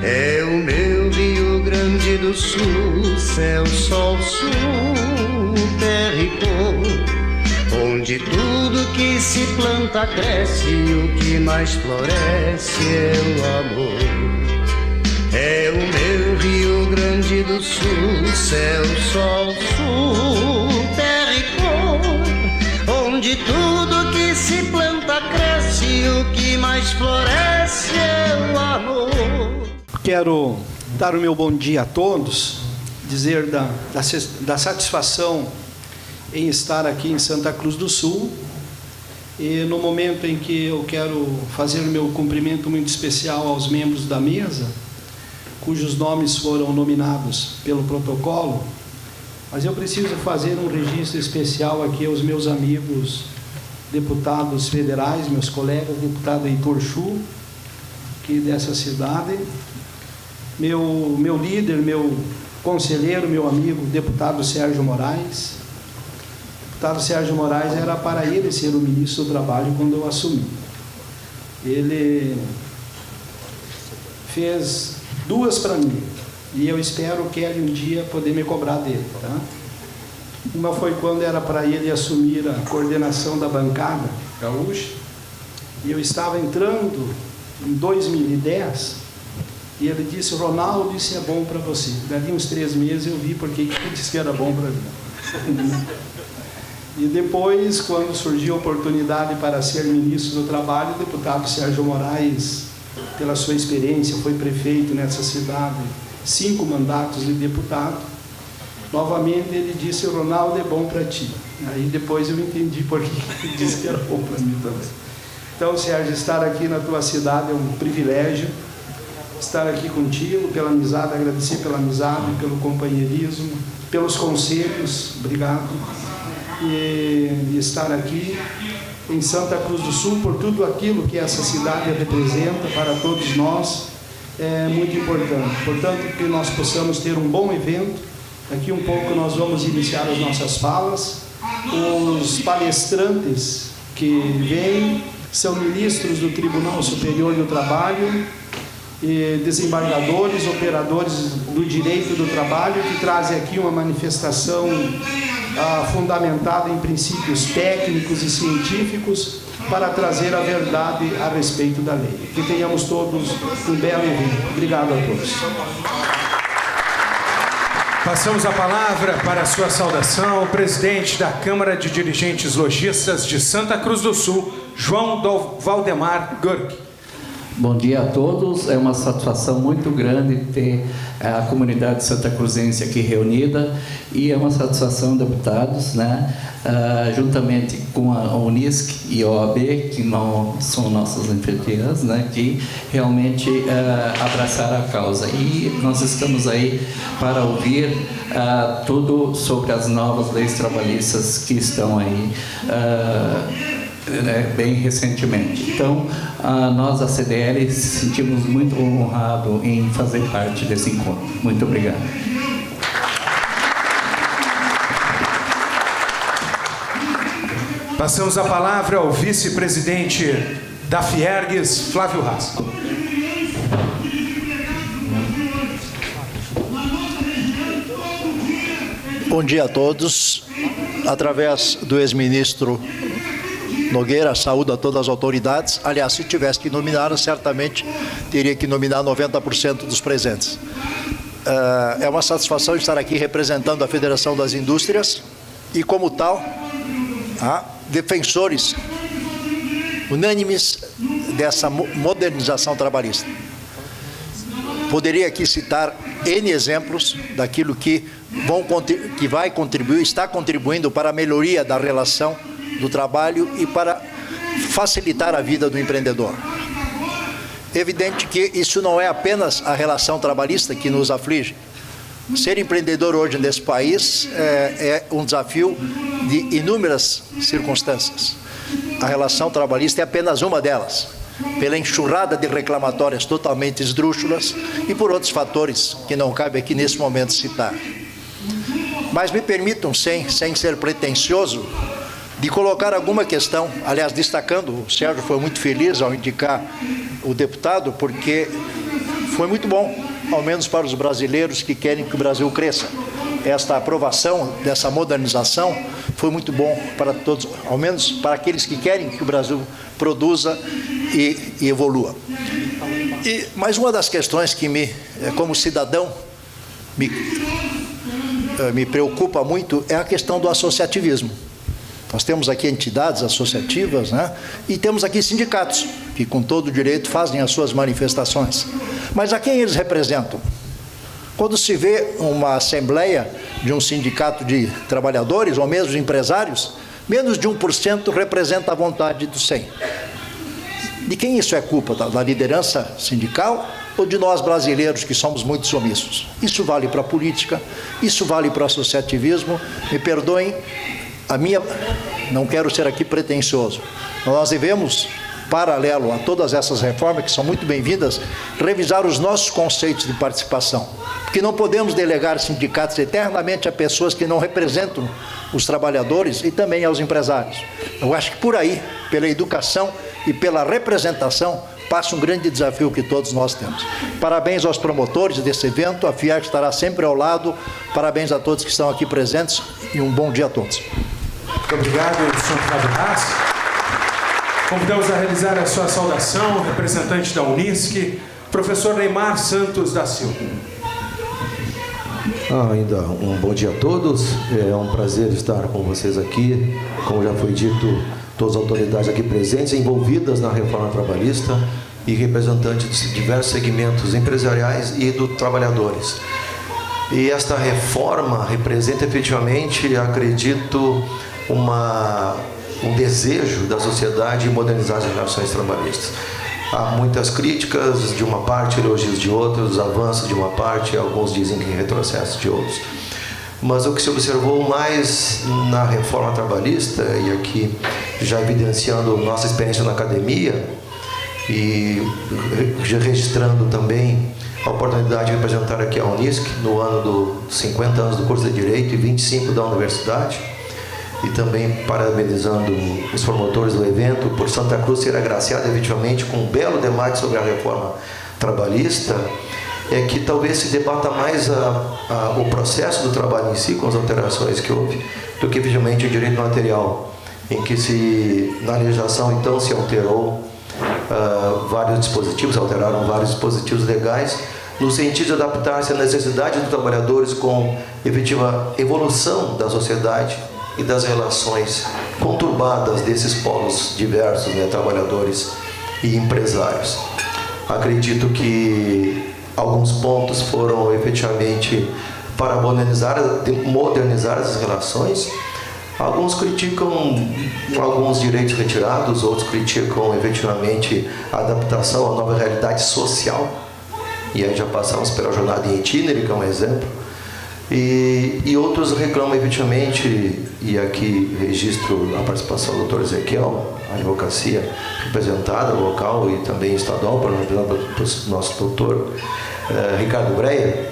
É o meu Rio Grande do Sul, céu, sol, sul, terra e cor, onde tudo que se planta cresce, o que mais floresce é o amor. É o meu Rio Grande do Sul, céu, sol, sul, terra e cor, onde tudo que se planta cresce, o que mais floresce é o amor. Quero dar o meu bom dia a todos, dizer da satisfação em estar aqui em Santa Cruz do Sul, e no momento em que eu quero fazer o meu cumprimento muito especial aos membros da mesa, cujos nomes foram nominados pelo protocolo, mas eu preciso fazer um registro especial aqui aos meus amigos deputados federais, meus colegas, deputado Heitor Chu, aqui dessa cidade, meu líder, meu conselheiro, meu amigo, deputado Sérgio Moraes. O deputado Sérgio Moraes era para ele ser o ministro do Trabalho quando eu assumi. Ele fez duas para mim, e eu espero que ele um dia poder me cobrar dele, tá? Uma foi quando era para ele assumir a coordenação da bancada gaúcha, e eu estava entrando em 2010, e ele disse: Ronaldo, isso é bom para você. Dali uns 3 meses eu vi porque ele disse que era bom para mim. E depois, quando surgiu a oportunidade para ser ministro do Trabalho, o deputado Sérgio Moraes, pela sua experiência, foi prefeito nessa cidade, 5 mandatos de deputado. Novamente ele disse: Ronaldo, é bom para ti. Aí depois eu entendi porque ele disse que era bom para mim também. Então, Sérgio, estar aqui na tua cidade é um privilégio. Estar aqui contigo, pela amizade, agradecer pela amizade, pelo companheirismo, pelos conselhos, obrigado. E estar aqui em Santa Cruz do Sul, por tudo aquilo que essa cidade representa para todos nós, é muito importante. Portanto, que nós possamos ter um bom evento. Daqui um pouco nós vamos iniciar as nossas falas. Os palestrantes que vêm são ministros do Tribunal Superior do Trabalho, e desembargadores, operadores do direito do trabalho, que trazem aqui uma manifestação fundamentada em princípios técnicos e científicos para trazer a verdade a respeito da lei. Que tenhamos todos um belo evento. Obrigado a todos. Passamos a palavra para a sua saudação, o presidente da Câmara de Dirigentes Lojistas de Santa Cruz do Sul, João Valdemar Gurk. Bom dia a todos, é uma satisfação muito grande ter a comunidade santa cruzense aqui reunida, e é uma satisfação, deputados, né, juntamente com a Unisc e a OAB, que não são nossas anfitriãs, né, que realmente abraçaram a causa. E nós estamos aí para ouvir tudo sobre as novas leis trabalhistas que estão aí bem recentemente. Então, nós, a CDL, se sentimos muito honrados em fazer parte desse encontro. Muito obrigado. Passamos a palavra ao vice-presidente da Fiergues, Flávio Rasco. Bom dia a todos. Através do ex-ministro Nogueira, saúdo a todas as autoridades. Aliás, se tivesse que nominar, certamente teria que nominar 90% dos presentes. É uma satisfação estar aqui representando a Federação das Indústrias e, como tal, defensores unânimes dessa modernização trabalhista. Poderia aqui citar N exemplos daquilo que vai contribuir, está contribuindo para a melhoria da relação do trabalho e para facilitar a vida do empreendedor. Evidente que isso não é apenas a relação trabalhista que nos aflige. Ser empreendedor hoje nesse país é um desafio de inúmeras circunstâncias. A relação trabalhista é apenas uma delas, pela enxurrada de reclamatórias totalmente esdrúxulas e por outros fatores que não cabe aqui nesse momento citar. Mas me permitam, sem ser pretensioso, de colocar alguma questão, aliás, destacando, o Sérgio foi muito feliz ao indicar o deputado, porque foi muito bom, ao menos para os brasileiros que querem que o Brasil cresça. Esta aprovação dessa modernização foi muito bom para todos, ao menos para aqueles que querem que o Brasil produza e evolua. Mas uma das questões que como cidadão, me preocupa muito é a questão do associativismo. Nós temos aqui entidades associativas, né? E temos aqui sindicatos, que com todo direito fazem as suas manifestações. Mas a quem eles representam? Quando se vê uma assembleia de um sindicato de trabalhadores, ou mesmo de empresários, menos de 1% representa a vontade dos 100%. De quem isso é culpa? Da liderança sindical ou de nós brasileiros que somos muito sumissos? Isso vale para a política, isso vale para o associativismo. Me perdoem, não quero ser aqui pretensioso. Nós devemos, paralelo a todas essas reformas, que são muito bem-vindas, revisar os nossos conceitos de participação. Porque não podemos delegar sindicatos eternamente a pessoas que não representam os trabalhadores e também aos empresários. Eu acho que por aí, pela educação e pela representação, passa um grande desafio que todos nós temos. Parabéns aos promotores desse evento, a FIAC estará sempre ao lado. Parabéns a todos que estão aqui presentes e um bom dia a todos. Muito obrigado, senhor Flávio Haas. Convidamos a realizar a sua saudação, representante da Unisc, professor Neymar Santos da Silva. Ainda um bom dia a todos, é um prazer estar com vocês aqui, como já foi dito, todas as autoridades aqui presentes, envolvidas na reforma trabalhista e representantes de diversos segmentos empresariais e dos trabalhadores. E esta reforma representa efetivamente, acredito, um desejo da sociedade de modernizar as relações trabalhistas. Há muitas críticas de uma parte, elogios de outros, avanços de uma parte, alguns dizem que retrocesso de outros. Mas o que se observou mais na reforma trabalhista, e aqui já evidenciando nossa experiência na academia, e registrando também a oportunidade de representar aqui a Unisc no ano dos 50 anos do curso de Direito e 25 da universidade, e também parabenizando os promotores do evento por Santa Cruz ser agraciada efetivamente com um belo debate sobre a reforma trabalhista, é que talvez se debata mais o processo do trabalho em si, com as alterações que houve, do que efetivamente o direito material, em que na legislação então se alterou vários dispositivos, alteraram vários dispositivos legais, no sentido de adaptar-se à necessidade dos trabalhadores com efetiva evolução da sociedade e das relações conturbadas desses polos diversos, né, trabalhadores e empresários. Acredito que alguns pontos foram efetivamente para modernizar essas relações. Alguns criticam alguns direitos retirados, outros criticam efetivamente a adaptação à nova realidade social. E aí já passamos pela jornada em itinerário, que é um exemplo. E outros reclamam efetivamente, e aqui registro a participação do Dr. Ezequiel, a advocacia representada local e também estadual, representada pelo nosso doutor Ricardo Breia,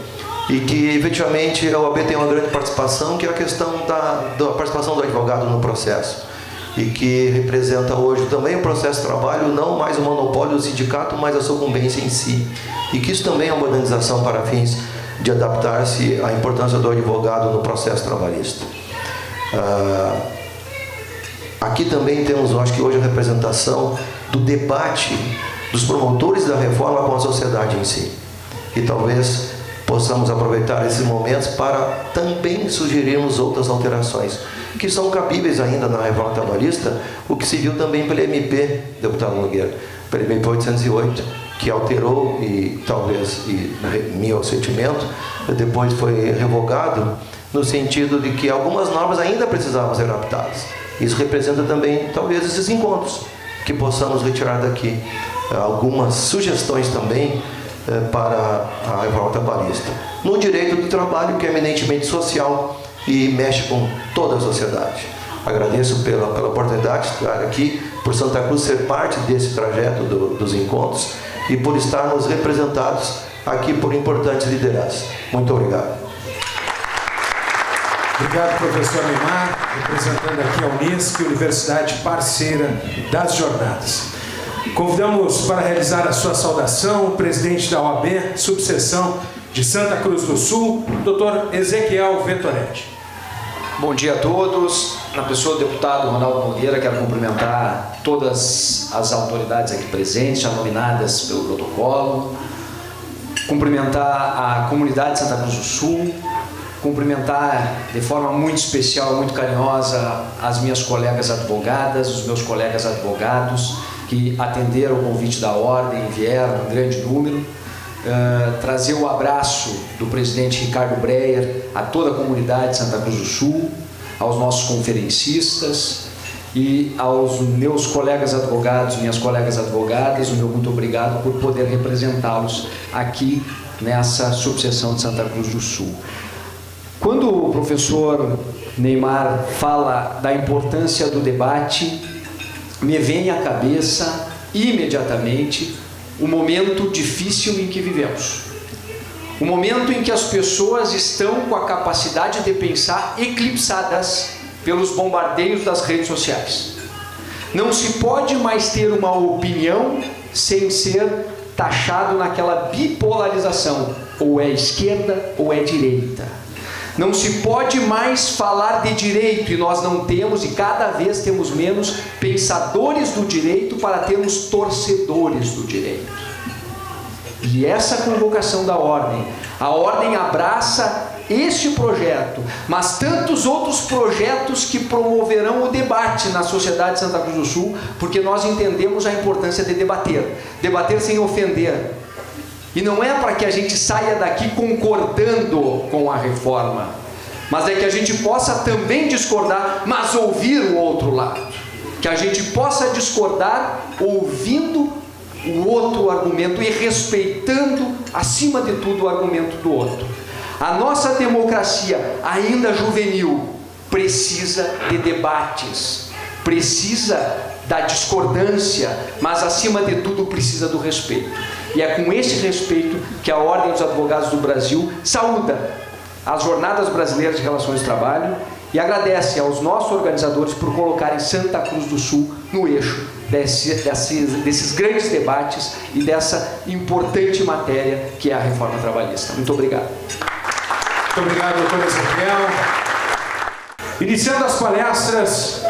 e que efetivamente a OAB tem uma grande participação, que é a questão da participação do advogado no processo, e que representa hoje também o processo de trabalho, não mais o monopólio do sindicato, mas a sucumbência em si, e que isso também é uma modernização para fins de adaptar-se à importância do advogado no processo trabalhista. Aqui também temos, eu acho que hoje, a representação do debate dos promotores da reforma com a sociedade em si. E talvez possamos aproveitar esses momentos para também sugerirmos outras alterações, que são cabíveis ainda na reforma trabalhista, o que se viu também pela MP, deputado Nogueira, pela MP 808, que alterou e talvez, meu sentimento, depois foi revogado, no sentido de que algumas normas ainda precisavam ser adaptadas. Isso representa também, talvez, esses encontros, que possamos retirar daqui algumas sugestões também para a reforma trabalhista. No direito do trabalho, que é eminentemente social e mexe com toda a sociedade. Agradeço pela oportunidade de estar aqui, por Santa Cruz ser parte desse trajeto dos encontros e por estarmos representados aqui por importantes lideranças. Muito obrigado. Obrigado, professor Neymar, representando aqui a Unisc, universidade parceira das jornadas. Convidamos para realizar a sua saudação o presidente da OAB, subseção de Santa Cruz do Sul, Dr. Ezequiel Vettoretti. Bom dia a todos. Na pessoa do deputado Ronaldo Nogueira, quero cumprimentar todas as autoridades aqui presentes, já nominadas pelo protocolo, cumprimentar a comunidade de Santa Cruz do Sul, cumprimentar de forma muito especial, muito carinhosa, as minhas colegas advogadas, os meus colegas advogados, que atenderam o convite da ordem, vieram em grande número. Trazer o abraço do presidente Ricardo Breyer a toda a comunidade de Santa Cruz do Sul, aos nossos conferencistas e aos meus colegas advogados, minhas colegas advogadas, o meu muito obrigado por poder representá-los aqui nessa subseção de Santa Cruz do Sul. Quando o professor Neymar fala da importância do debate, me vem à cabeça imediatamente o momento difícil em que vivemos. O momento em que as pessoas estão com a capacidade de pensar eclipsadas pelos bombardeios das redes sociais. Não se pode mais ter uma opinião sem ser taxado naquela bipolarização, ou é esquerda ou é direita. Não se pode mais falar de direito, e nós não temos, e cada vez temos menos pensadores do direito para termos torcedores do direito. E essa convocação da ordem, a ordem abraça este projeto, mas tantos outros projetos que promoverão o debate na sociedade de Santa Cruz do Sul, porque nós entendemos a importância de debater sem ofender. E não é para que a gente saia daqui concordando com a reforma, mas é que a gente possa também discordar, mas ouvir o outro lado. Que a gente possa discordar ouvindo o outro argumento e respeitando, acima de tudo, o argumento do outro. A nossa democracia, ainda juvenil, precisa de debates, precisa da discordância, mas acima de tudo precisa do respeito. E é com esse respeito que a Ordem dos Advogados do Brasil saúda as Jornadas Brasileiras de Relações de Trabalho e agradece aos nossos organizadores por colocarem Santa Cruz do Sul no eixo desses grandes debates e dessa importante matéria que é a reforma trabalhista. Muito obrigado. Muito obrigado, doutor Ezequiel. Iniciando as palestras,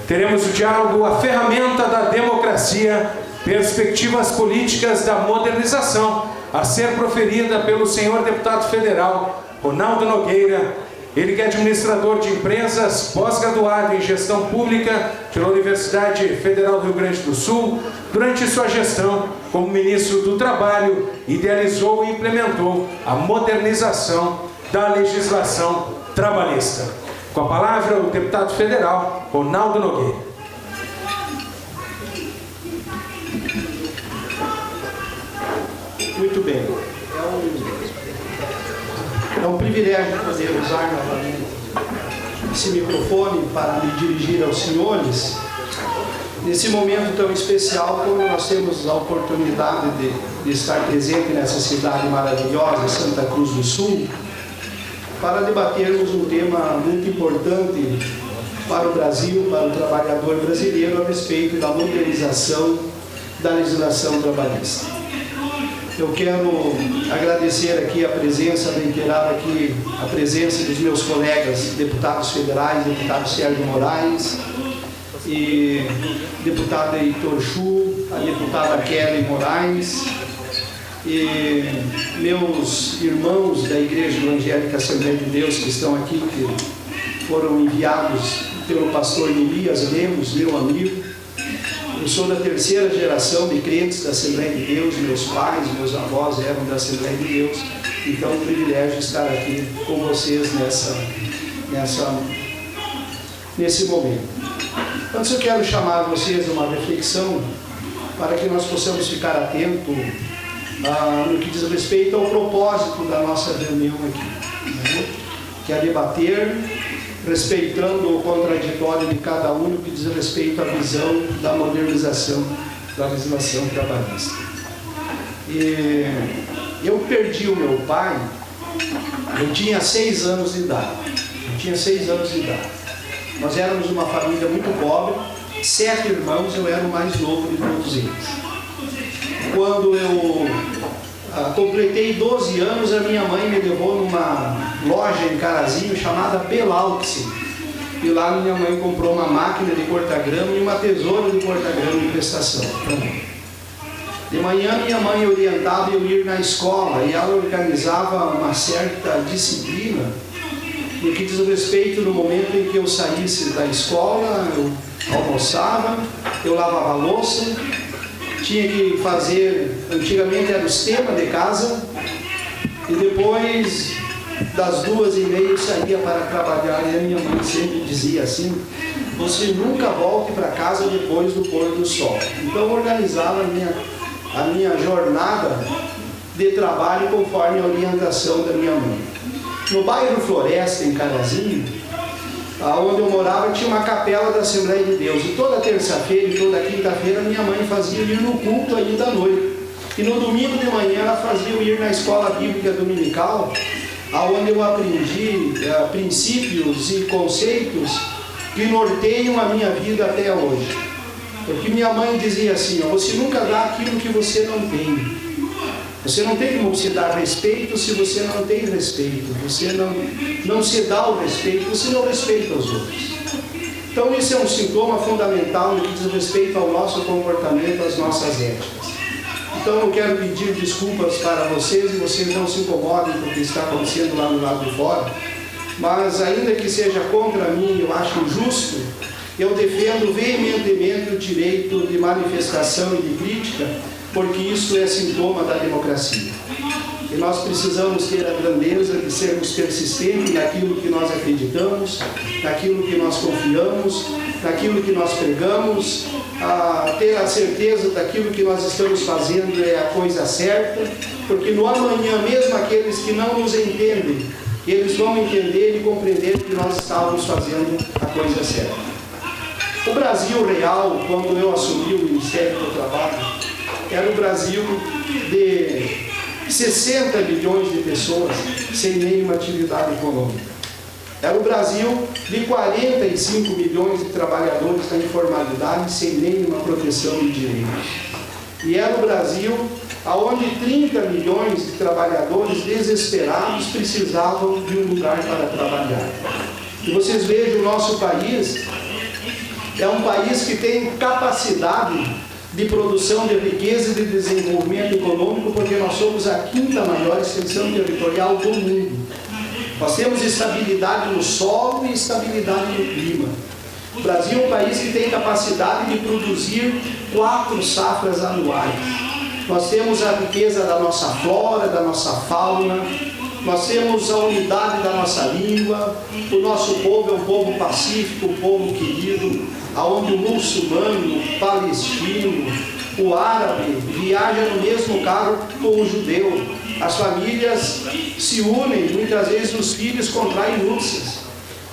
teremos o diálogo A Ferramenta da Democracia, Perspectivas Políticas da Modernização, a ser proferida pelo senhor deputado federal Ronaldo Nogueira, ele que é administrador de empresas, pós-graduado em gestão pública pela Universidade Federal do Rio Grande do Sul. Durante sua gestão como ministro do Trabalho, idealizou e implementou a modernização da legislação trabalhista. Com a palavra, o deputado federal Ronaldo Nogueira. Muito bem. É um privilégio poder usar novamente esse microfone para me dirigir aos senhores nesse momento tão especial, quando nós temos a oportunidade de estar presente nessa cidade maravilhosa, Santa Cruz do Sul, para debatermos um tema muito importante para o Brasil, para o trabalhador brasileiro, a respeito da modernização da legislação trabalhista. Eu quero agradecer aqui a presença, reiterar aqui a presença dos meus colegas deputados federais, deputado Sérgio Moraes, e deputado Heitor Chu, a deputada Kelly Moraes, e meus irmãos da Igreja Evangélica Assembleia de Deus que estão aqui, que foram enviados pelo pastor Elias Lemos, meu amigo. Eu sou da terceira geração de crentes da Assembleia de Deus, meus pais, meus avós eram da Assembleia de Deus, então é um privilégio estar aqui com vocês nesse momento. Antes eu quero chamar vocês a uma reflexão para que nós possamos ficar atentos no que diz respeito ao propósito da nossa reunião aqui, né? Que é debater, respeitando o contraditório de cada um no que diz respeito à visão da modernização da legislação trabalhista. E eu perdi o meu pai, eu tinha 6 anos de idade. Nós éramos uma família muito pobre, 7 irmãos, eu era o mais novo de todos eles. Quando eu completei 12 anos, a minha mãe me levou numa loja em Carazinho chamada Belauxi. E lá minha mãe comprou uma máquina de cortar grama e uma tesoura de cortar grama em prestação. De manhã minha mãe orientava eu ir na escola e ela organizava uma certa disciplina no que diz respeito no momento em que eu saísse da escola, eu almoçava, eu lavava a louça, tinha que fazer, antigamente era o sistema de casa, e depois das 2h30 eu saía para trabalhar, e a minha mãe sempre dizia assim: você nunca volte para casa depois do pôr do sol. Então eu organizava a minha jornada de trabalho conforme a orientação da minha mãe. No bairro Floresta, em Carazinho, onde eu morava, tinha uma capela da Assembleia de Deus. E toda terça-feira e toda quinta-feira minha mãe fazia eu ir no culto ainda à noite. E no domingo de manhã ela fazia eu ir na escola bíblica dominical, onde eu aprendi princípios e conceitos que norteiam a minha vida até hoje. Porque minha mãe dizia assim: você nunca dá aquilo que você não tem. Você não tem como se dar respeito se você não tem respeito. Você não se dá o respeito, você não respeita os outros. Então isso é um sintoma fundamental no que diz respeito ao nosso comportamento, às nossas éticas. Então eu quero pedir desculpas para vocês, e vocês não se incomodem com o que está acontecendo lá no lado de fora, mas ainda que seja contra mim, eu acho justo, eu defendo veementemente o direito de manifestação e de crítica, porque isso é sintoma da democracia. E nós precisamos ter a grandeza de sermos persistentes naquilo que nós acreditamos, naquilo que nós confiamos, naquilo que nós pregamos, ter a certeza daquilo que nós estamos fazendo é a coisa certa, porque no amanhã, mesmo aqueles que não nos entendem, eles vão entender e compreender que nós estávamos fazendo a coisa certa. O Brasil real, quando eu assumi o Ministério do Trabalho, era o Brasil de 60 milhões de pessoas sem nenhuma atividade econômica. Era o Brasil de 45 milhões de trabalhadores na informalidade sem nenhuma proteção de direitos. E era o Brasil onde 30 milhões de trabalhadores desesperados precisavam de um lugar para trabalhar. E vocês vejam, o nosso país é um país que tem capacidade de produção de riqueza e de desenvolvimento econômico, porque nós somos a 5ª maior extensão territorial do mundo. Nós temos estabilidade no solo e estabilidade no clima. O Brasil é um país que tem capacidade de produzir 4 safras anuais. Nós temos a riqueza da nossa flora, da nossa fauna, nós temos a unidade da nossa língua, o nosso povo é um povo pacífico, um povo querido, onde o muçulmano, o palestino, o árabe viaja no mesmo carro com o judeu. As famílias se unem, muitas vezes os filhos contraem núpcias.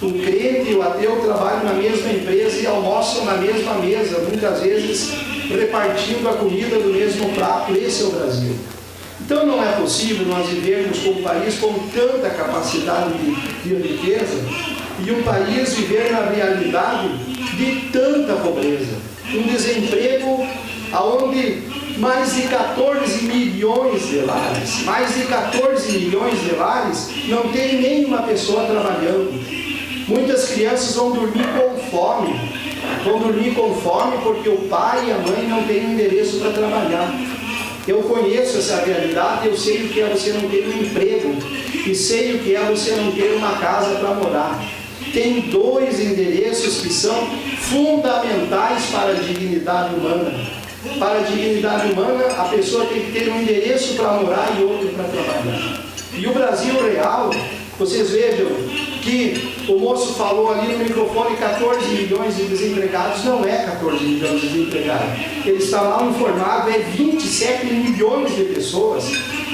O crente e o ateu trabalham na mesma empresa e almoçam na mesma mesa, muitas vezes repartindo a comida do mesmo prato. Esse é o Brasil. Então não é possível nós vivermos com um país com tanta capacidade de riqueza e um país viver na realidade de tanta pobreza. Um desemprego onde mais de 14 milhões de lares, não tem nenhuma pessoa trabalhando. Muitas crianças vão dormir com fome, porque o pai e a mãe não têm endereço para trabalhar. Eu conheço essa realidade, eu sei o que é você não ter um emprego, e sei o que é você não ter uma casa para morar. Tem 2 endereços que são fundamentais para a dignidade humana. Para a dignidade humana, a pessoa tem que ter um endereço para morar e outro para trabalhar. E o Brasil real, vocês vejam que o moço falou ali no microfone 14 milhões de desempregados, não é 14 milhões de desempregados. Ele está lá informado, é 27 milhões de pessoas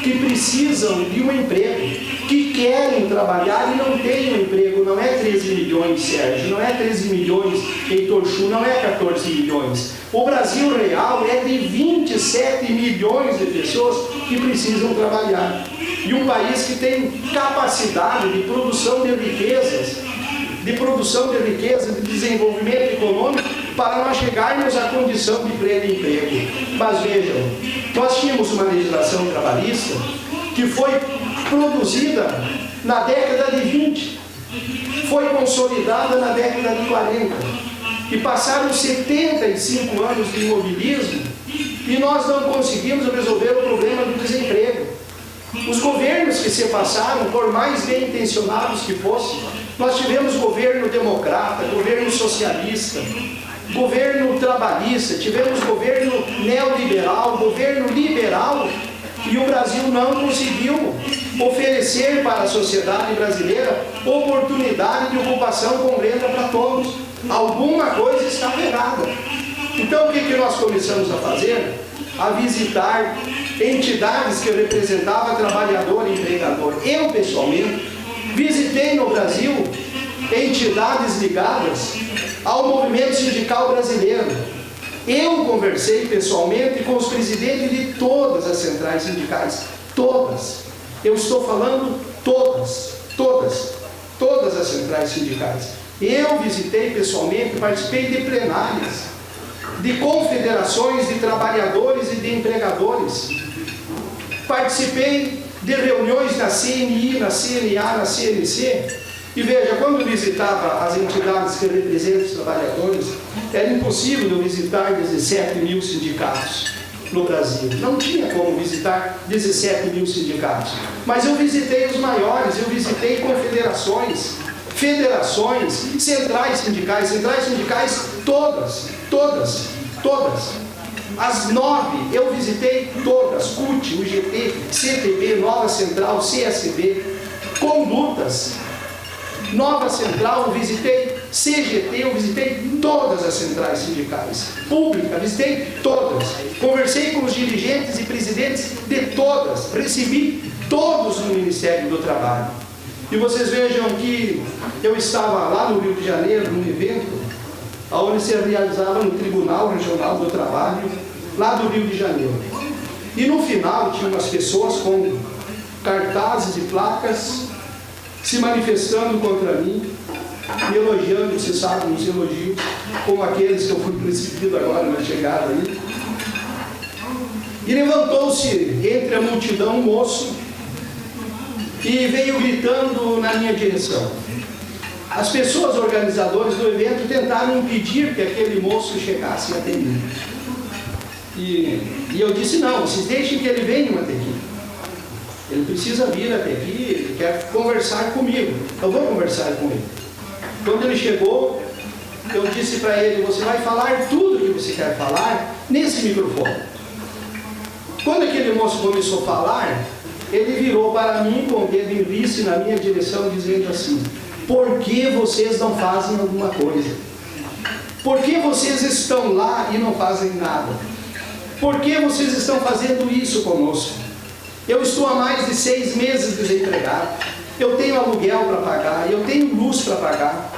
que precisam de um emprego, que querem trabalhar e não têm um emprego. Não é 13 milhões, Sérgio, não é 13 milhões, Heitor Chu, não é 14 milhões. O Brasil real é de 27 milhões de pessoas que precisam trabalhar. E um país que tem capacidade de produção de riquezas, de desenvolvimento econômico, para nós chegarmos à condição de pleno emprego. Mas vejam, nós tínhamos uma legislação trabalhista que foi produzida na década de 20, foi consolidada na década de 40, e passaram 75 anos de imobilismo e nós não conseguimos resolver o problema do desemprego. Os governos que se passaram, por mais bem intencionados que fossem, nós tivemos governo democrata, governo socialista, governo trabalhista, tivemos governo neoliberal, governo liberal, e o Brasil não conseguiu oferecer para a sociedade brasileira oportunidade de ocupação com renda para todos. Alguma coisa estava errada. Então o que nós começamos a fazer? A visitar entidades que representavam trabalhador e empregador. Eu, pessoalmente, visitei no Brasil entidades ligadas ao movimento sindical brasileiro. Eu conversei pessoalmente com os presidentes de todas as centrais sindicais. Todas. Eu estou falando todas as centrais sindicais. Eu visitei pessoalmente, participei de plenárias, de confederações de trabalhadores e de empregadores. Participei de reuniões na CNI, na CNA, na CNC. E veja, quando eu visitava as entidades que representam os trabalhadores, era impossível eu visitar 17 mil sindicatos no Brasil. Não tinha como visitar 17 mil sindicatos. Mas eu visitei os maiores, eu visitei confederações, federações, centrais sindicais, todas. As 9 eu visitei todas, CUT, UGT, CTB, Nova Central, CSB, Condutas, Nova Central, eu visitei CGT, eu visitei todas as centrais sindicais, Pública, visitei todas, conversei com os dirigentes e presidentes de todas, recebi todos no Ministério do Trabalho. E vocês vejam que eu estava lá no Rio de Janeiro, num evento, onde se realizava no Tribunal Regional do Trabalho, lá do Rio de Janeiro. E no final tinha umas pessoas com cartazes e placas se manifestando contra mim, me elogiando, você sabe, uns elogios, como aqueles que eu fui recebido agora na chegada aí. E levantou-se entre a multidão um moço e veio gritando na minha direção. As pessoas organizadoras do evento tentaram impedir que aquele moço chegasse até mim. E eu disse, não, vocês deixem que ele venha até aqui. Ele precisa vir até aqui, ele quer conversar comigo. Eu vou conversar com ele. Quando ele chegou, eu disse para ele, você vai falar tudo que você quer falar nesse microfone. Quando aquele moço começou a falar, ele virou para mim com o dedo em vista na minha direção, dizendo assim, por que vocês não fazem alguma coisa? Por que vocês estão lá e não fazem nada? Por que vocês estão fazendo isso conosco? Eu estou há mais de 6 meses desempregado. Eu tenho aluguel para pagar, eu tenho luz para pagar,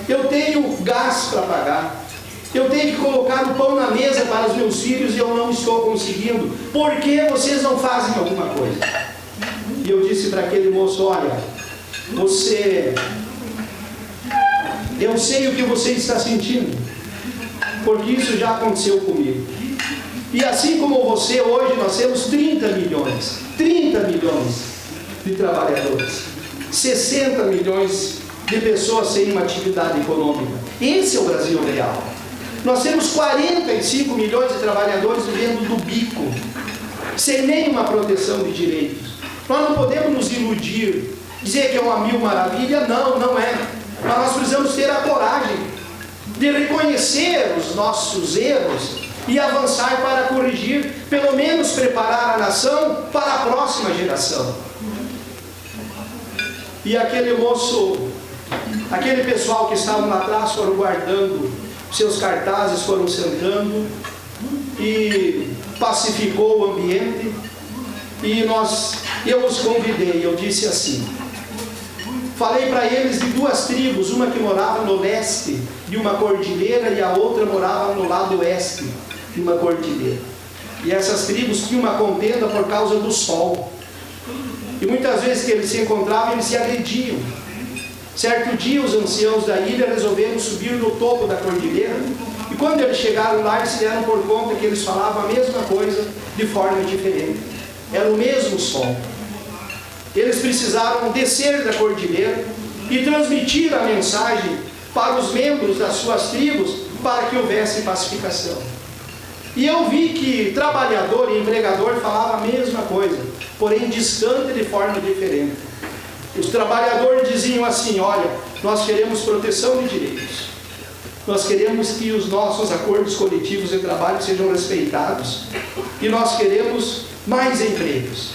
eu tenho gás para pagar, eu tenho que colocar o pão na mesa para os meus filhos e eu não estou conseguindo. Por que vocês não fazem alguma coisa? E eu disse para aquele moço, olha, eu sei o que você está sentindo, porque isso já aconteceu comigo. E assim como você, hoje nós temos 30 milhões de trabalhadores, 60 milhões de pessoas sem uma atividade econômica. Esse é o Brasil real. Nós temos 45 milhões de trabalhadores vivendo do bico, sem nenhuma proteção de direitos. Nós não podemos nos iludir, dizer que é uma mil maravilha, não é. Mas nós precisamos ter a coragem de reconhecer os nossos erros e avançar para corrigir, pelo menos preparar a nação para a próxima geração. E aquele moço, aquele pessoal que estava lá atrás foram guardando seus cartazes, foram sentando e pacificou o ambiente. E eu os convidei, eu disse assim, falei para eles de 2 tribos, uma que morava no leste de uma cordilheira e a outra morava no lado oeste de uma cordilheira. E essas tribos tinham uma contenda por causa do sol. E muitas vezes que eles se encontravam, eles se agrediam. Certo dia, os anciãos da ilha resolveram subir no topo da cordilheira e quando eles chegaram lá, eles se deram por conta que eles falavam a mesma coisa de forma diferente. Era o mesmo som. Eles precisaram descer da cordilheira e transmitir a mensagem para os membros das suas tribos para que houvesse pacificação. E eu vi que trabalhador e empregador falavam a mesma coisa, porém distante de forma diferente. Os trabalhadores diziam assim: olha, nós queremos proteção de direitos, nós queremos que os nossos acordos coletivos de trabalho sejam respeitados e nós queremos mais empregos.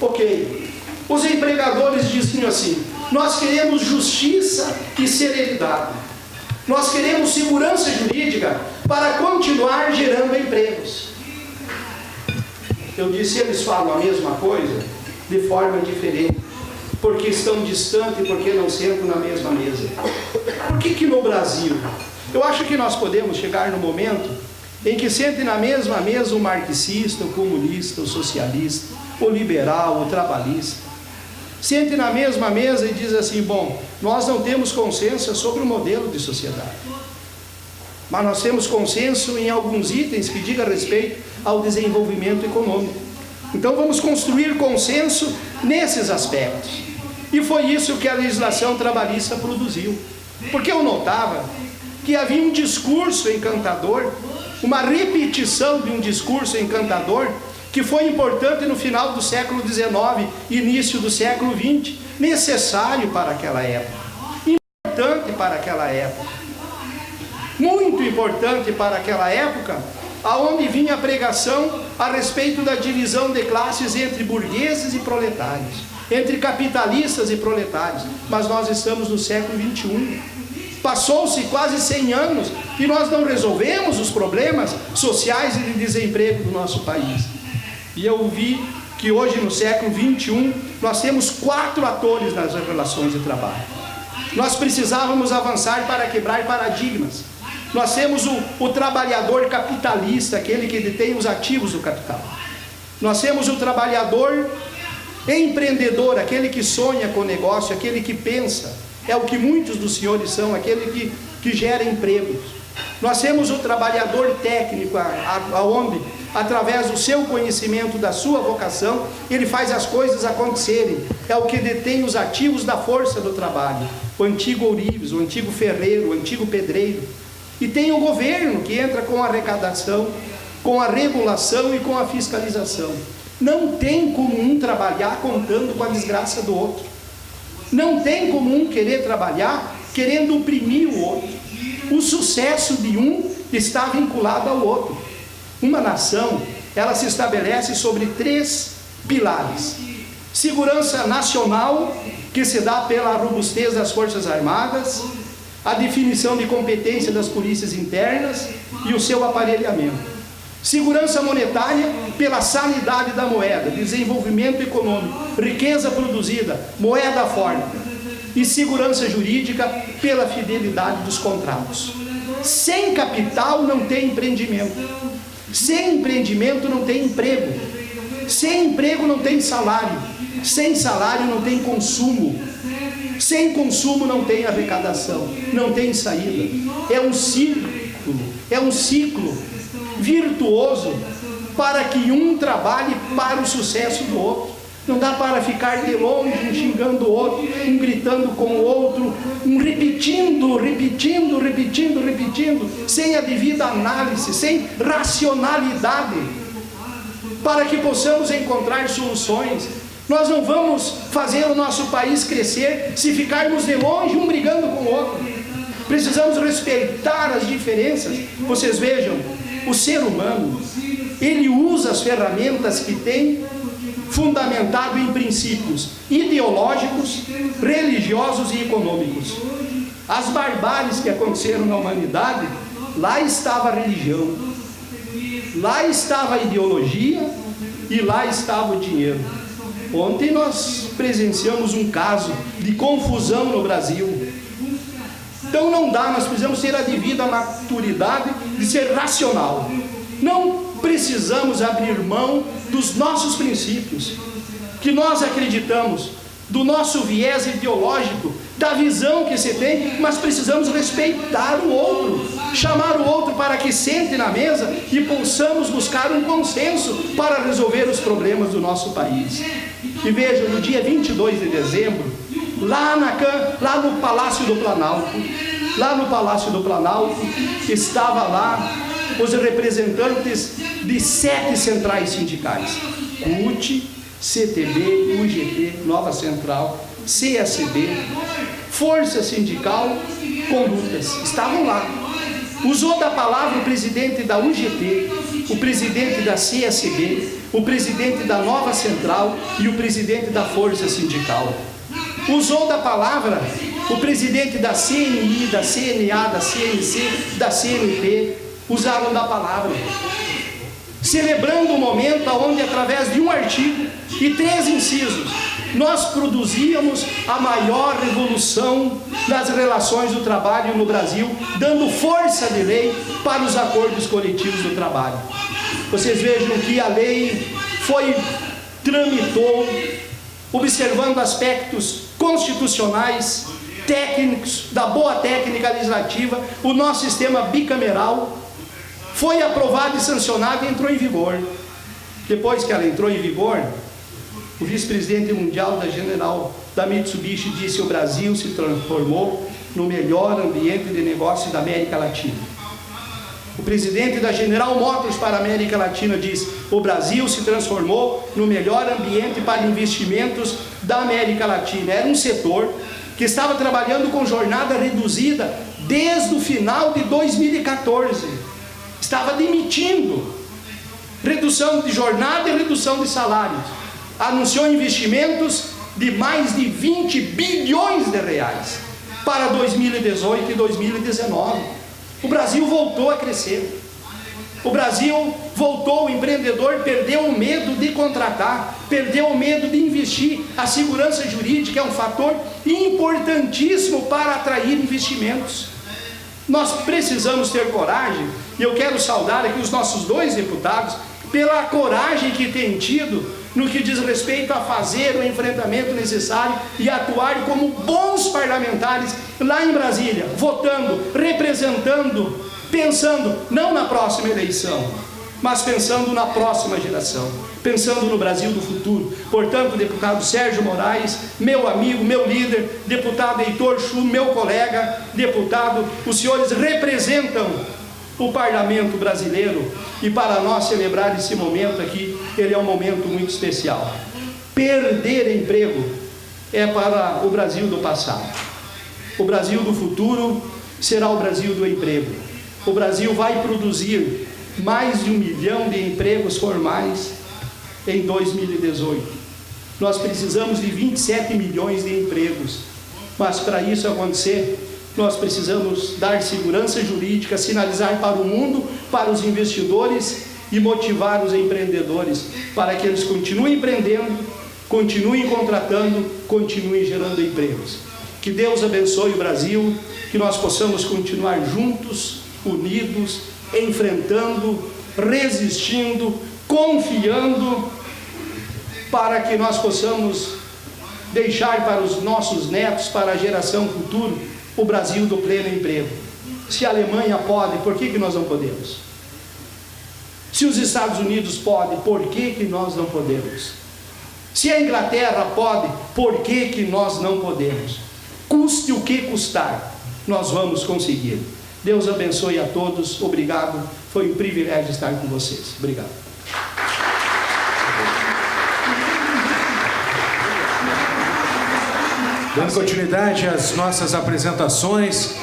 Ok. Os empregadores diziam assim: nós queremos justiça e serenidade, nós queremos segurança jurídica para continuar gerando empregos. Eu disse: eles falam a mesma coisa de forma diferente, porque estão distantes e porque não sentam na mesma mesa. Por que no Brasil? Eu acho que nós podemos chegar no momento em que sentem na mesma mesa o marxista, o comunista, o socialista, o liberal, o trabalhista. Sentem na mesma mesa e dizem assim: bom, nós não temos consenso sobre o modelo de sociedade, mas nós temos consenso em alguns itens que digam respeito ao desenvolvimento econômico. Então vamos construir consenso nesses aspectos. E foi isso que a legislação trabalhista produziu. Porque eu notava que havia um discurso encantador, uma repetição de um discurso encantador, que foi importante no final do século XIX, início do século XX, necessário para aquela época, importante para aquela época, muito importante para aquela época, aonde vinha a pregação a respeito da divisão de classes entre burgueses e proletários, entre capitalistas e proletários. Mas nós estamos no século XXI. Passou-se quase 100 anos e nós não resolvemos os problemas sociais e de desemprego do nosso país. E eu vi que hoje, no século XXI, nós temos 4 atores nas relações de trabalho. Nós precisávamos avançar para quebrar paradigmas. Nós temos o trabalhador capitalista, aquele que detém os ativos do capital. Nós temos o trabalhador empreendedor, aquele que sonha com o negócio, aquele que pensa. É o que muitos dos senhores são, aquele que gera empregos. Nós temos o trabalhador técnico, aonde, através do seu conhecimento, da sua vocação, ele faz as coisas acontecerem. É o que detém os ativos da força do trabalho. O antigo ourives, o antigo ferreiro, o antigo pedreiro. E tem o governo, que entra com a arrecadação, com a regulação e com a fiscalização. Não tem como um trabalhar contando com a desgraça do outro. Não tem como um querer trabalhar querendo oprimir o outro. O sucesso de um está vinculado ao outro. Uma nação, ela se estabelece sobre 3 pilares. Segurança nacional, que se dá pela robustez das Forças Armadas, a definição de competência das polícias internas e o seu aparelhamento. Segurança monetária, pela sanidade da moeda, desenvolvimento econômico, riqueza produzida, moeda forte. E segurança jurídica, pela fidelidade dos contratos. Sem capital não tem empreendimento. Sem empreendimento não tem emprego. Sem emprego não tem salário. Sem salário não tem consumo. Sem consumo não tem arrecadação. Não tem saída. É um ciclo virtuoso para que um trabalhe para o sucesso do outro. Não dá para ficar de longe, um xingando o outro, um gritando com o outro, um repetindo, sem a devida análise, sem racionalidade, para que possamos encontrar soluções. Nós não vamos fazer o nosso país crescer se ficarmos de longe, um brigando com o outro. Precisamos respeitar as diferenças. Vocês vejam, o ser humano, ele usa as ferramentas que tem, fundamentado em princípios ideológicos, religiosos e econômicos. As barbáries que aconteceram na humanidade, lá estava a religião, lá estava a ideologia e lá estava o dinheiro. Ontem nós presenciamos um caso de confusão no Brasil. Então não dá, nós precisamos ter a devida maturidade de ser racional. Não precisamos abrir mão dos nossos princípios, que nós acreditamos do nosso viés ideológico, da visão que se tem, mas precisamos respeitar o outro, chamar o outro para que sente na mesa e possamos buscar um consenso para resolver os problemas do nosso país. E vejam, no dia 22 de dezembro, lá no Palácio do Planalto, estava lá os representantes de 7 centrais sindicais: CUT, CTB, UGT, Nova Central, CSB, Força Sindical, Condutas, estavam lá. Usou da palavra o presidente da UGT, o presidente da CSB, o presidente da Nova Central e o presidente da Força Sindical. Usou da palavra o presidente da CNI, da CNA, da CNC, da CNP, usaram da palavra, celebrando o momento onde, através de um artigo e 3 incisos, nós produzíamos a maior revolução nas relações do trabalho no Brasil, dando força de lei para os acordos coletivos do trabalho. Vocês vejam que a lei tramitou, observando aspectos constitucionais, técnicos, da boa técnica legislativa. O nosso sistema bicameral foi aprovado e sancionado e entrou em vigor. Depois que ela entrou em vigor, o vice-presidente mundial da Mitsubishi disse: o Brasil se transformou no melhor ambiente de negócio da América Latina. O presidente da General Motors para a América Latina disse: o Brasil se transformou no melhor ambiente para investimentos da América Latina. Era um setor que estava trabalhando com jornada reduzida desde o final de 2014. Estava demitindo. Redução de jornada e redução de salários. Anunciou investimentos de mais de 20 bilhões de reais para 2018 e 2019. O Brasil voltou a crescer. O Brasil voltou, o empreendedor perdeu o medo de contratar, perdeu o medo de investir. A segurança jurídica é um fator importantíssimo para atrair investimentos. Nós precisamos ter coragem, e eu quero saudar aqui os nossos 2 deputados pela coragem que têm tido no que diz respeito a fazer o enfrentamento necessário e atuar como bons parlamentares lá em Brasília, votando, representando, pensando não na próxima eleição, mas pensando na próxima geração, pensando no Brasil do futuro. Portanto, deputado Sérgio Moraes, meu amigo, meu líder, deputado Heitor Chu, meu colega, deputado, os senhores representam o parlamento brasileiro, e para nós celebrar esse momento aqui, ele é um momento muito especial. Perder emprego é para o Brasil do passado. O Brasil do futuro será o Brasil do emprego. O Brasil vai produzir mais de 1 milhão de empregos formais em 2018. Nós precisamos de 27 milhões de empregos, mas para isso acontecer, nós precisamos dar segurança jurídica, sinalizar para o mundo, para os investidores e motivar os empreendedores para que eles continuem empreendendo, continuem contratando, continuem gerando empregos. Que Deus abençoe o Brasil, que nós possamos continuar juntos, unidos, enfrentando, resistindo, confiando, para que nós possamos deixar para os nossos netos, para a geração futura, o Brasil do pleno emprego. Se a Alemanha pode, por que nós não podemos? Se os Estados Unidos podem, por que nós não podemos? Se a Inglaterra pode, por que nós não podemos? Custe o que custar, nós vamos conseguir. Deus abençoe a todos, obrigado, foi um privilégio estar com vocês. Obrigado. Dando continuidade às nossas apresentações,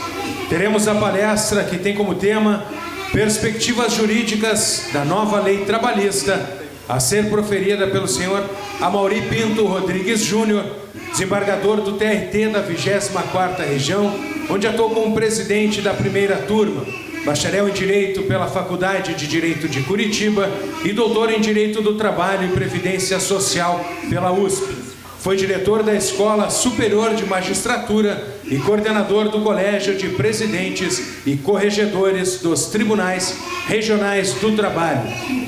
teremos a palestra que tem como tema Perspectivas Jurídicas da Nova Lei Trabalhista, a ser proferida pelo senhor Amaury Pinto Rodrigues Júnior, desembargador do TRT da 24ª Região, onde atuou como presidente da primeira turma, bacharel em Direito pela Faculdade de Direito de Curitiba e doutor em Direito do Trabalho e Previdência Social pela USP. Foi diretor da Escola Superior de Magistratura e coordenador do Colégio de Presidentes e Corregedores dos Tribunais regionais do trabalho.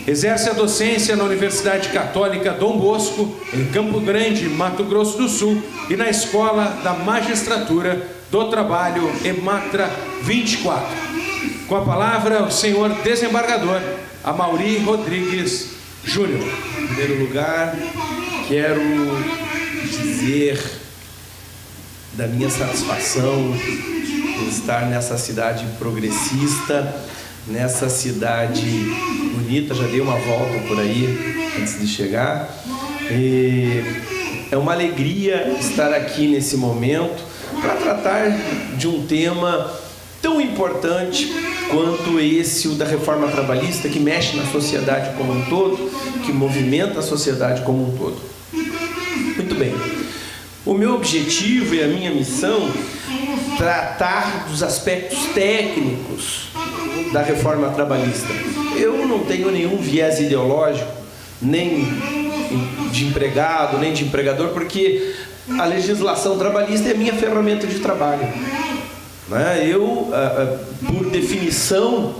Exerce a docência na Universidade Católica Dom Bosco, em Campo Grande, Mato Grosso do Sul, e na Escola da Magistratura do Trabalho, EMATRA 24. Com a palavra, o senhor desembargador Amaury Rodrigues Júnior. Em primeiro lugar, quero dizer da minha satisfação em estar nessa cidade progressista, nessa cidade bonita. Já dei uma volta por aí antes de chegar. E é uma alegria estar aqui nesse momento para tratar de um tema tão importante quanto esse, o da reforma trabalhista, que mexe na sociedade como um todo, que movimenta a sociedade como um todo. Muito bem. O meu objetivo e a minha missão é tratar dos aspectos técnicos da reforma trabalhista. Eu não tenho nenhum viés ideológico, nem de empregado, nem de empregador, porque a legislação trabalhista é a minha ferramenta de trabalho. Eu, por definição,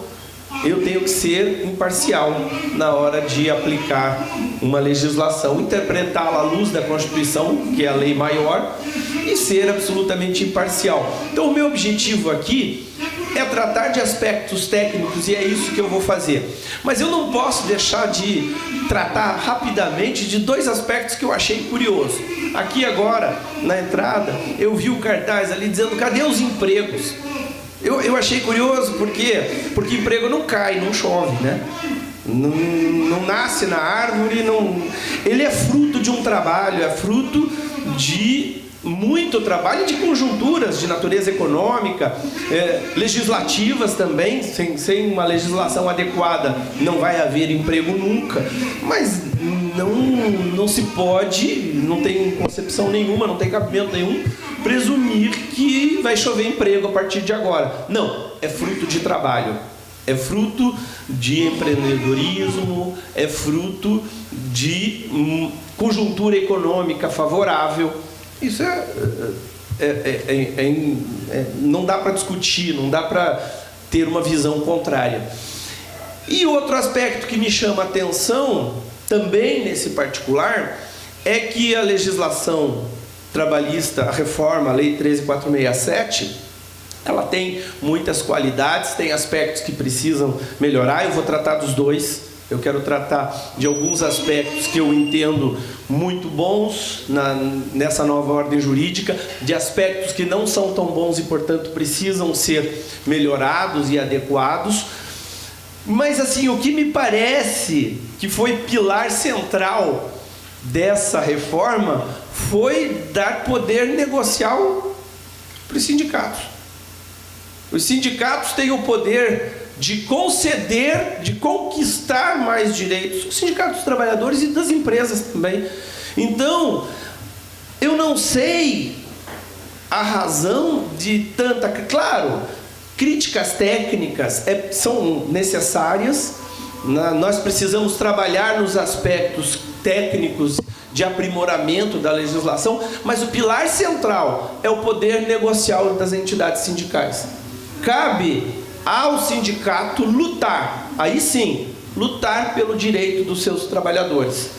eu tenho que ser imparcial na hora de aplicar uma legislação, interpretá-la à luz da Constituição, que é a lei maior, e ser absolutamente imparcial. Então, o meu objetivo aqui é tratar de aspectos técnicos, e é isso que eu vou fazer. Mas eu não posso deixar de tratar rapidamente de dois aspectos que eu achei curioso. Aqui agora, na entrada, eu vi o cartaz ali dizendo: cadê os empregos? Eu achei curioso, por quê? Porque emprego não cai, não chove, né? Não nasce na árvore, ele é fruto de um trabalho, é fruto de muito trabalho, de conjunturas de natureza econômica, legislativas também. Sem uma legislação adequada não vai haver emprego nunca, mas não se pode, não tem concepção nenhuma, não tem cabimento nenhum presumir que vai chover emprego a partir de agora. Não, é fruto de trabalho, é fruto de empreendedorismo, é fruto de conjuntura econômica favorável. Isso não dá para discutir, não dá para ter uma visão contrária. E outro aspecto que me chama a atenção, também nesse particular, é que a legislação trabalhista, a reforma, a Lei 13.467, ela tem muitas qualidades, tem aspectos que precisam melhorar. Eu vou tratar dos dois. Eu quero tratar de alguns aspectos que eu entendo muito bons nessa nova ordem jurídica, de aspectos que não são tão bons e, portanto, precisam ser melhorados e adequados. Mas, assim, o que me parece que foi pilar central dessa reforma foi dar poder negocial para os sindicatos. Os sindicatos têm o poder de conceder, de conquistar mais direitos, os sindicatos dos trabalhadores e das empresas também. Então, eu não sei a razão de tanta... Claro, críticas técnicas são necessárias, nós precisamos trabalhar nos aspectos técnicos de aprimoramento da legislação, mas o pilar central é o poder negocial das entidades sindicais. Cabe ao sindicato lutar, aí sim, lutar pelo direito dos seus trabalhadores,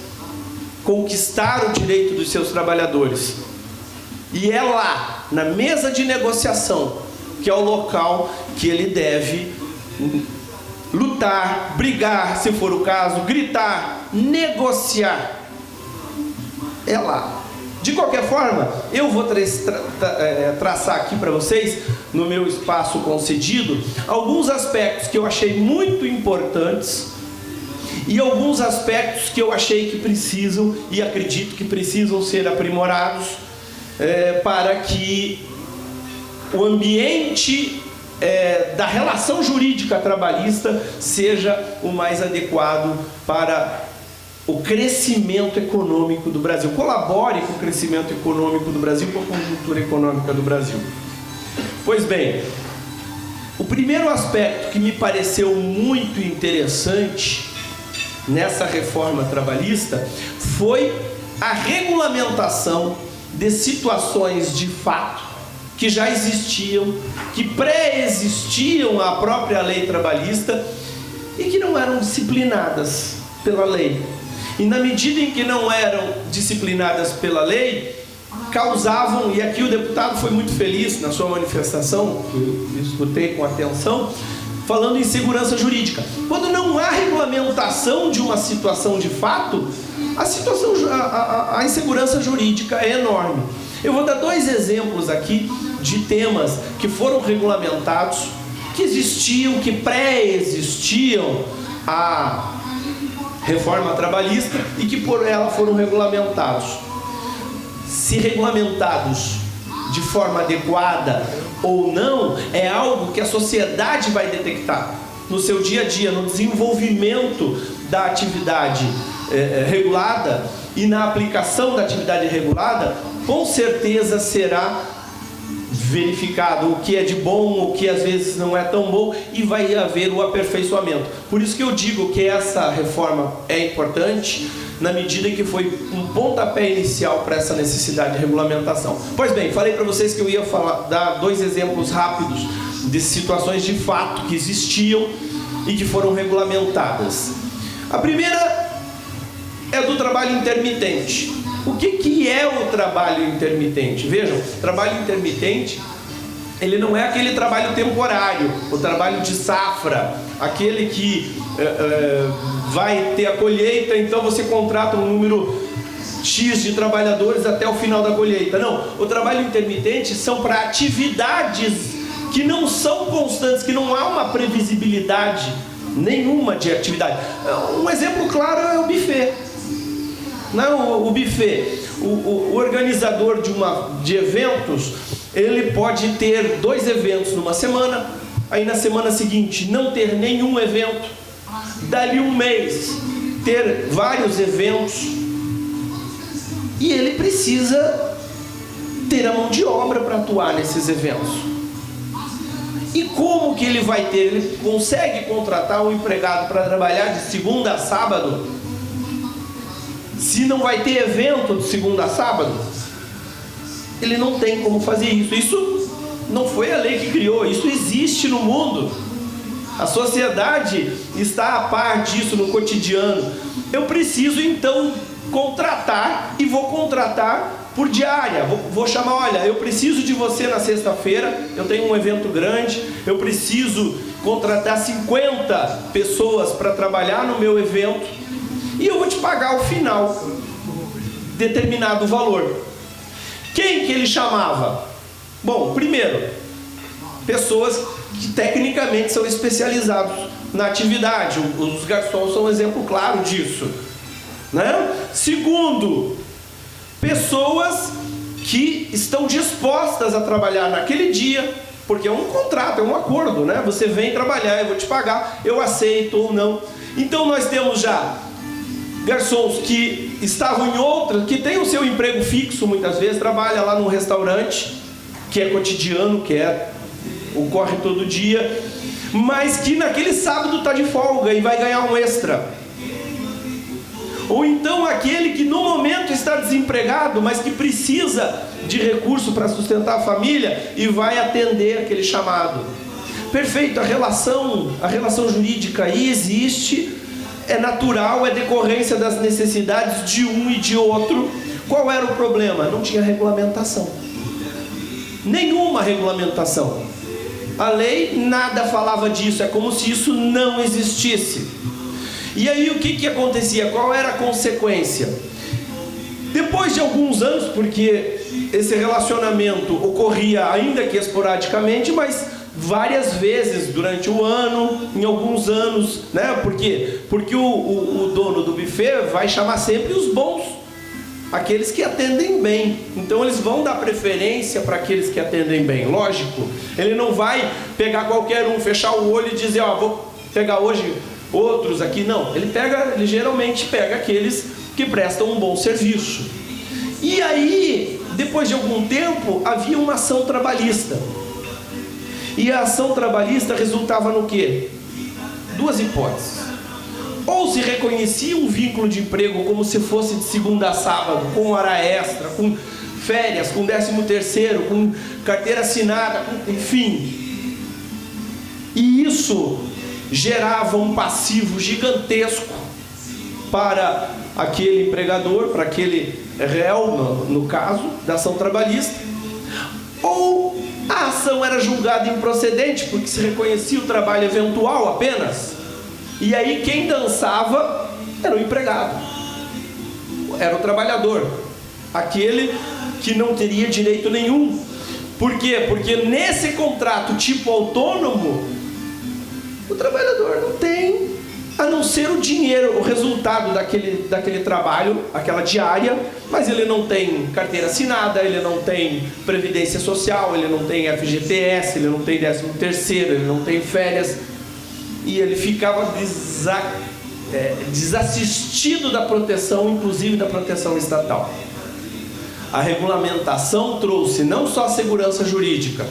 conquistar o direito dos seus trabalhadores. E é lá, na mesa de negociação, que é o local que ele deve lutar, brigar, se for o caso, gritar, negociar. É lá. De qualquer forma, eu vou traçar aqui para vocês, no meu espaço concedido, alguns aspectos que eu achei muito importantes e alguns aspectos que eu achei que precisam e acredito que precisam ser aprimorados para que o ambiente da relação jurídica trabalhista seja o mais adequado para o crescimento econômico do Brasil, colabore com o crescimento econômico do Brasil, com a conjuntura econômica do Brasil. Pois bem, o primeiro aspecto que me pareceu muito interessante nessa reforma trabalhista foi a regulamentação de situações de fato que já existiam, que pré-existiam à própria lei trabalhista e que não eram disciplinadas pela lei. E na medida em que não eram disciplinadas pela lei, causavam, e aqui o deputado foi muito feliz na sua manifestação, eu escutei com atenção, falando em segurança jurídica. Quando não há regulamentação de uma situação de fato, a insegurança jurídica é enorme. Eu vou dar 2 exemplos aqui de temas que foram regulamentados, que existiam, que pré-existiam a reforma trabalhista e que por ela foram regulamentados. Se regulamentados de forma adequada ou não, é algo que a sociedade vai detectar no seu dia a dia, no desenvolvimento da atividade regulada e na aplicação da atividade regulada, com certeza será verificado o que é de bom, o que às vezes não é tão bom, e vai haver o aperfeiçoamento. Por isso que eu digo que essa reforma é importante, na medida em que foi um pontapé inicial para essa necessidade de regulamentação. Pois bem, falei para vocês que eu ia dar 2 exemplos rápidos de situações de fato que existiam e que foram regulamentadas. A primeira é do trabalho intermitente. O que é o trabalho intermitente? Vejam, trabalho intermitente, ele não é aquele trabalho temporário, o trabalho de safra, aquele que vai ter a colheita, então você contrata um número X de trabalhadores até o final da colheita. Não, o trabalho intermitente são para atividades que não são constantes, que não há uma previsibilidade nenhuma de atividade. Um exemplo claro é o buffet. Não, o buffet, o organizador de eventos, ele pode ter 2 eventos numa semana, aí na semana seguinte não ter nenhum evento, dali um mês ter vários eventos, e ele precisa ter a mão de obra para atuar nesses eventos. E como que ele vai ter? Ele consegue contratar um empregado para trabalhar de segunda a sábado, se não vai ter evento de segunda a sábado? Ele não tem como fazer isso. Isso não foi a lei que criou, isso existe no mundo. A sociedade está a par disso no cotidiano. Eu preciso então contratar, e vou contratar por diária. Vou chamar, olha, eu preciso de você na sexta-feira, eu tenho um evento grande, eu preciso contratar 50 pessoas para trabalhar no meu evento, e eu vou te pagar ao final determinado valor. Quem que ele chamava? Bom, primeiro, pessoas que tecnicamente são especializados na atividade. Os garçons são um exemplo claro disso, né? Segundo, pessoas que estão dispostas a trabalhar naquele dia, porque é um contrato, é um acordo, né? Você vem trabalhar, eu vou te pagar, eu aceito ou não. Então nós temos já garçons que estavam em outras, que têm o seu emprego fixo muitas vezes, trabalha lá num restaurante, que é cotidiano, que ocorre todo dia, mas que naquele sábado está de folga e vai ganhar um extra. Ou então aquele que no momento está desempregado, mas que precisa de recurso para sustentar a família e vai atender aquele chamado. Perfeito, a relação jurídica aí existe, é natural, é decorrência das necessidades de um e de outro. Qual era o problema? Não tinha regulamentação. Nenhuma regulamentação. A lei nada falava disso, é como se isso não existisse. E aí o que acontecia? Qual era a consequência? Depois de alguns anos, porque esse relacionamento ocorria ainda que esporadicamente, mas várias vezes durante o ano, em alguns anos, né? Por quê? Porque o dono do buffet vai chamar sempre os bons, aqueles que atendem bem. Então eles vão dar preferência para aqueles que atendem bem, lógico. Ele não vai pegar qualquer um, fechar o olho e dizer, vou pegar hoje outros aqui. Não, ele geralmente pega aqueles que prestam um bom serviço. E aí, depois de algum tempo, havia uma ação trabalhista. E a ação trabalhista resultava no quê? 2 hipóteses. Ou se reconhecia um vínculo de emprego como se fosse de segunda a sábado, com hora extra, com férias, com 13º, com carteira assinada, enfim. E isso gerava um passivo gigantesco para aquele empregador, para aquele réu, no caso da ação trabalhista, ou a ação era julgada improcedente, porque se reconhecia o trabalho eventual apenas, e aí quem dançava era o empregado, era o trabalhador, aquele que não teria direito nenhum. Por quê? Porque nesse contrato tipo autônomo, o trabalhador não tem, a não ser o dinheiro, o resultado daquele trabalho, aquela diária, mas ele não tem carteira assinada, ele não tem previdência social, ele não tem FGTS, ele não tem 13º, ele não tem férias, e ele ficava desassistido da proteção, inclusive da proteção estatal. A regulamentação trouxe não só a segurança jurídica,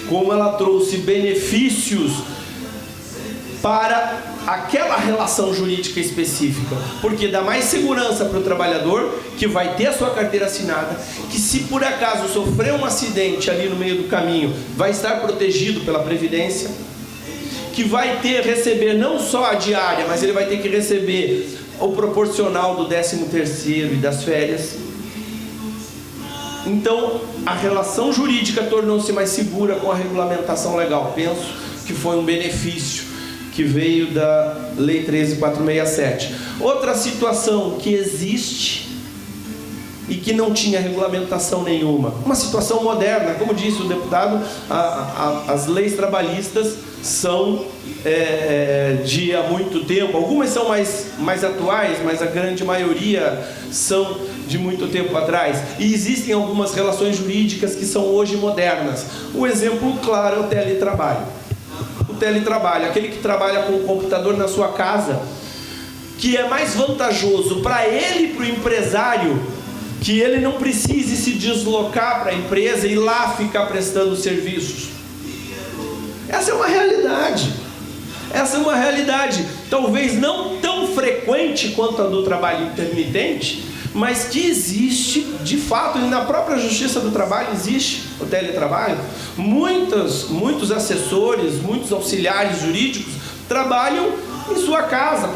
como ela trouxe benefícios para aquela relação jurídica específica, porque dá mais segurança para o trabalhador, que vai ter a sua carteira assinada, que se por acaso sofrer um acidente ali no meio do caminho, vai estar protegido pela Previdência, que vai receber não só a diária, mas ele vai ter que receber o proporcional do 13º e das férias. Então, a relação jurídica tornou-se mais segura com a regulamentação legal. Penso que foi um benefício que veio da Lei 13.467. Outra situação que existe e que não tinha regulamentação nenhuma, uma situação moderna, como disse o deputado, as leis trabalhistas são de há muito tempo, algumas são mais atuais, mas a grande maioria são de muito tempo atrás, e existem algumas relações jurídicas que são hoje modernas. O exemplo claro é o teletrabalho. O teletrabalho, aquele que trabalha com o computador na sua casa, que é mais vantajoso para ele e para o empresário, que ele não precise se deslocar para a empresa e lá ficar prestando serviços. Essa é uma realidade. Essa é uma realidade, talvez não tão frequente quanto a do trabalho intermitente, mas que existe de fato, e na própria Justiça do Trabalho existe o teletrabalho. Muitos assessores, muitos auxiliares jurídicos trabalham em sua casa,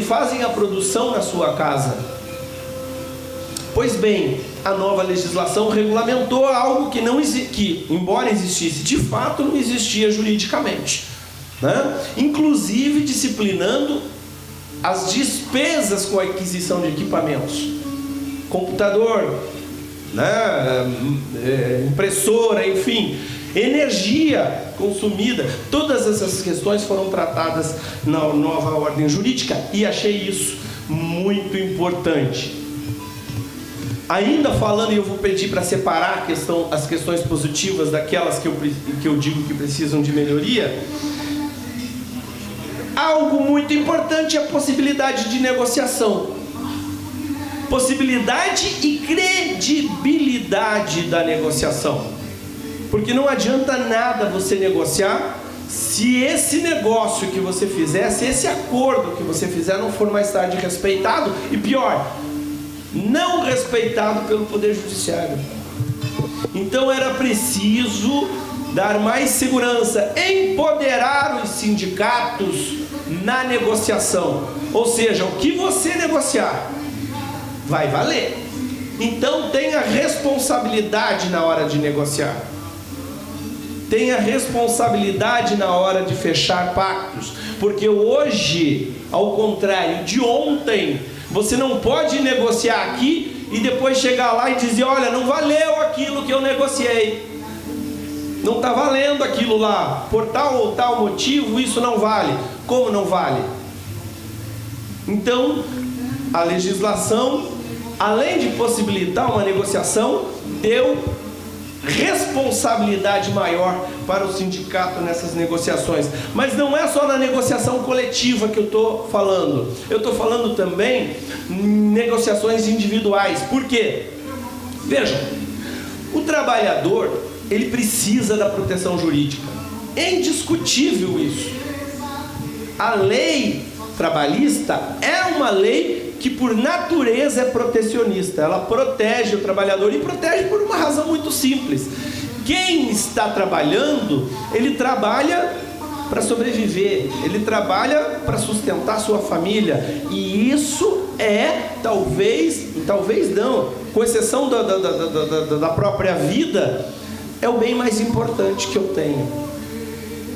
fazem a produção na sua casa. Pois bem, a nova legislação regulamentou algo que, embora existisse, de fato não existia juridicamente, né? Inclusive disciplinando as despesas com a aquisição de equipamentos, computador, né? Impressora, enfim, energia consumida. Todas essas questões foram tratadas na nova ordem jurídica e achei isso muito importante. Ainda falando, e eu vou pedir para separar as questões positivas daquelas que eu digo que precisam de melhoria. Algo muito importante é a possibilidade de negociação. Possibilidade e credibilidade da negociação. Porque não adianta nada você negociar se esse negócio que você fizer, se esse acordo que você fizer não for mais tarde respeitado, e pior, não respeitado pelo Poder Judiciário. Então era preciso dar mais segurança, empoderar os sindicatos na negociação. Ou seja, o que você negociar vai valer. Então tenha responsabilidade na hora de negociar. Tenha responsabilidade na hora de fechar pactos. Porque hoje, ao contrário de ontem, você não pode negociar aqui e depois chegar lá e dizer: olha, não valeu aquilo que eu negociei. Não está valendo aquilo lá. Por tal ou tal motivo, isso não vale. Como não vale? Então, a legislação, além de possibilitar uma negociação, deu responsabilidade maior para o sindicato nessas negociações. Mas não é só na negociação coletiva que eu estou falando. Eu estou falando também em negociações individuais. Por quê? Vejam, o trabalhador, ele precisa da proteção jurídica. É indiscutível isso. A lei trabalhista é uma lei que por natureza é protecionista. Ela protege o trabalhador e protege por uma razão muito simples. Quem está trabalhando, ele trabalha para sobreviver, ele trabalha para sustentar sua família, e isso é, talvez não, com exceção da própria vida, é o bem mais importante que eu tenho.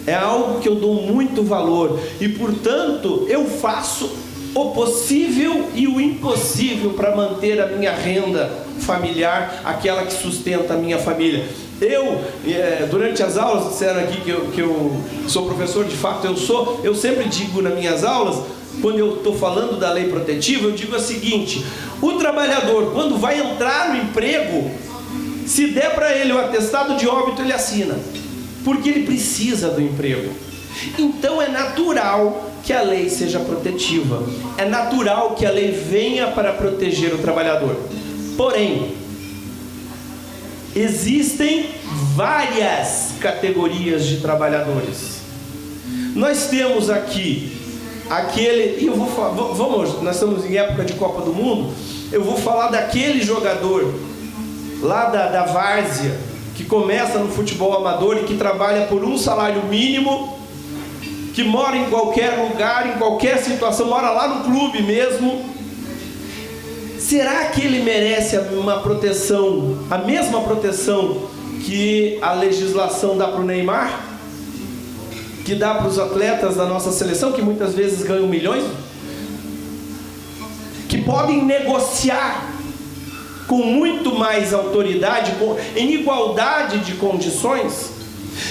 É algo que eu dou muito valor e, portanto, eu faço o possível e o impossível para manter a minha renda familiar, aquela que sustenta a minha família. Eu, durante as aulas, disseram aqui que eu sou professor, de fato eu sempre digo nas minhas aulas, quando eu estou falando da lei protetiva, eu digo o seguinte: o trabalhador, quando vai entrar no emprego, se der para ele o atestado de óbito, ele assina, porque ele precisa do emprego. Então é natural que a lei seja protetiva, é natural que a lei venha para proteger o trabalhador. Porém, existem várias categorias de trabalhadores. Nós temos aqui aquele, e eu vou falar, nós estamos em época de Copa do Mundo, eu vou falar daquele jogador lá da várzea, que começa no futebol amador e que trabalha por um salário mínimo, que mora em qualquer lugar, em qualquer situação, mora lá no clube mesmo. Será que ele merece uma proteção, a mesma proteção que a legislação dá para o Neymar? Que dá para os atletas da nossa seleção, que muitas vezes ganham milhões? Que podem negociar com muito mais autoridade, em igualdade de condições?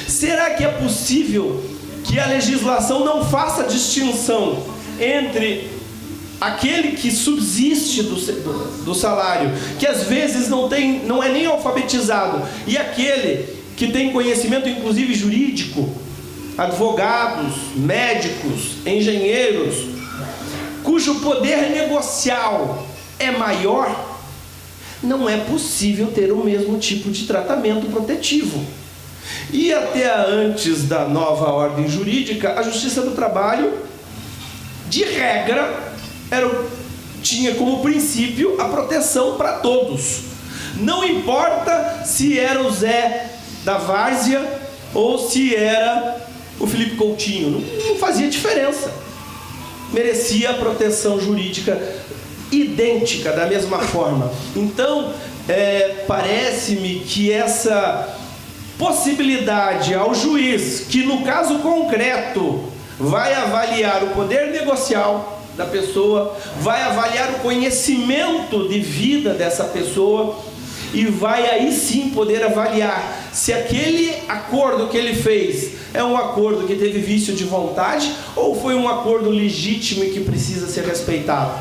Será que é possível que a legislação não faça distinção entre aquele que subsiste do salário, que às vezes não é nem alfabetizado, e aquele que tem conhecimento inclusive jurídico, advogados, médicos, engenheiros, cujo poder negocial é maior? Não é possível ter o mesmo tipo de tratamento protetivo. E até antes da nova ordem jurídica, a Justiça do Trabalho, de regra, tinha como princípio a proteção para todos. Não importa se era o Zé da várzea ou se era o Felipe Coutinho, não fazia diferença. Merecia a proteção jurídica idêntica, da mesma forma. Então, parece-me que essa possibilidade ao juiz, que no caso concreto vai avaliar o poder negocial da pessoa, vai avaliar o conhecimento de vida dessa pessoa e vai aí sim poder avaliar se aquele acordo que ele fez é um acordo que teve vício de vontade ou foi um acordo legítimo e que precisa ser respeitado.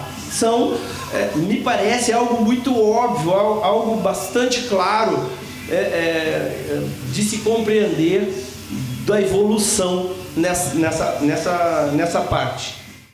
Me parece algo muito óbvio, algo bastante claro de se compreender da evolução nessa parte.